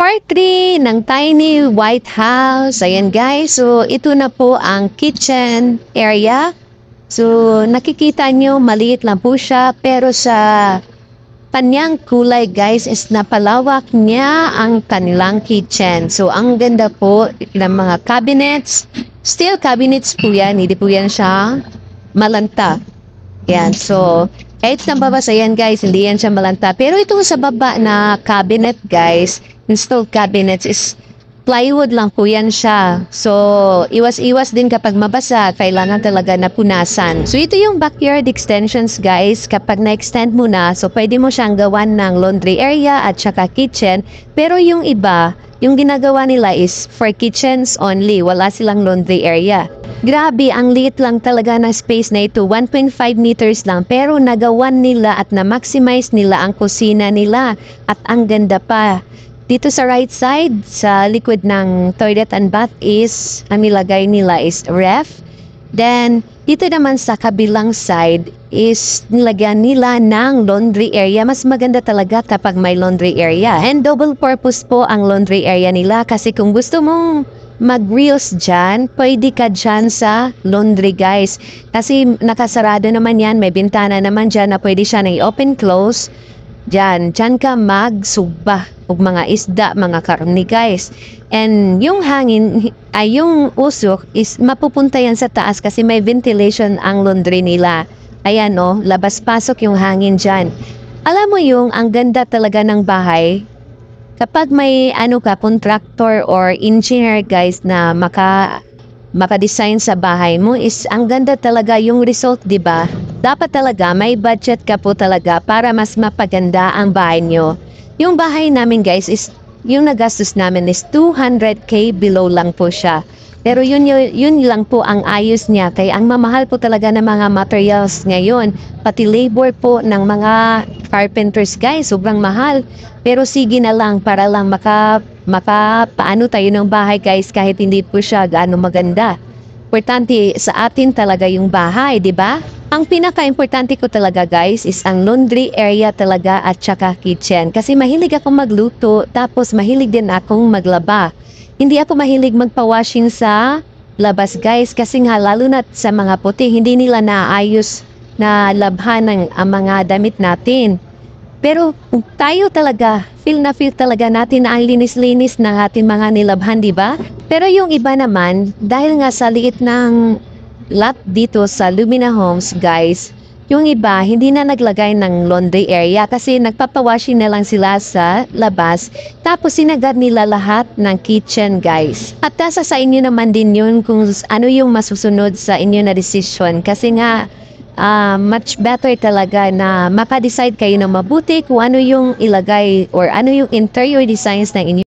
Part 3 ng Tiny White House. Ayan guys, so ito na po ang kitchen area. So nakikita nyo, maliit lang po siya, pero sa kanyang kulay guys is napalawak niya ang kanilang kitchen. So ang ganda po ng mga cabinets. Steel cabinets po yan, hindi po yan siya malanta. Yan, so kahit sa baba sa yan guys, hindi yan siya malanta. Pero itong sa baba na cabinet guys, installed cabinets is plywood lang po yan siya. So, iwas-iwas din kapag mabasa, kailangan talaga napunasan. So, ito yung backyard extensions guys. Kapag na-extend mo na, so pwede mo siyang gawan ng laundry area at saka kitchen. Pero yung iba, yung ginagawa nila is for kitchens only. Wala silang laundry area. Grabe, ang liit lang talaga ng space na ito. 1.5 meters lang. Pero nagawan nila at na-maximize nila ang kusina nila. At ang ganda pa. Dito sa right side, sa likod ng toilet and bath is, ang nilagay nila is ref. Then, dito naman sa kabilang side is nilagyan nila ng laundry area. Mas maganda talaga kapag may laundry area. And double purpose po ang laundry area nila kasi kung gusto mong mag-reels dyan, pwede ka dyan sa laundry guys. Kasi nakasarado naman yan, may bintana naman dyan na pwede siya na i-open close. Dyan ka magsugba og mga isda, mga karni guys. And yung hangin, ay yung usok is mapupunta yan sa taas kasi may ventilation ang laundry nila. Ayan o, labas-pasok yung hangin dyan. Alam mo yung ang ganda talaga ng bahay, kapag may contractor or engineer guys na maka-design sa bahay mo is ang ganda talaga yung result, di ba? Dapat talaga may budget ka po talaga para mas mapaganda ang bahay nyo. Yung bahay namin guys is, yung nagastos namin is 200k below lang po siya. Pero yun lang po ang ayos niya. Kaya ang mamahal po talaga ng mga materials ngayon. Pati labor po ng mga carpenters guys, sobrang mahal. Pero sige na lang para lang paano tayo ng bahay guys kahit hindi po siya gaano maganda. Importante sa atin talaga yung bahay, di ba? Ang pinaka-importante ko talaga guys is ang laundry area talaga at saka kitchen. Kasi mahilig akong magluto, tapos mahilig din akong maglaba. Hindi ako mahilig magpa-washing sa labas guys kasi nga lalo na sa mga puti, hindi nila naayos na labhan ang mga damit natin. Pero tayo talaga, feel talaga natin na ang linis-linis ng ating mga nilabhan, di ba? Pero yung iba naman, dahil nga sa liit ng lot dito sa Lumina Homes, guys, yung iba hindi na naglagay ng laundry area kasi nagpapawashing na lang sila sa labas. Tapos sinagad nila lahat ng kitchen, guys. At nasa sa inyo naman din yun kung ano yung masusunod sa inyo na decision. Kasi nga, much better talaga na maka-decide kayo na mabuti kung ano yung ilagay or ano yung interior designs ng inyo.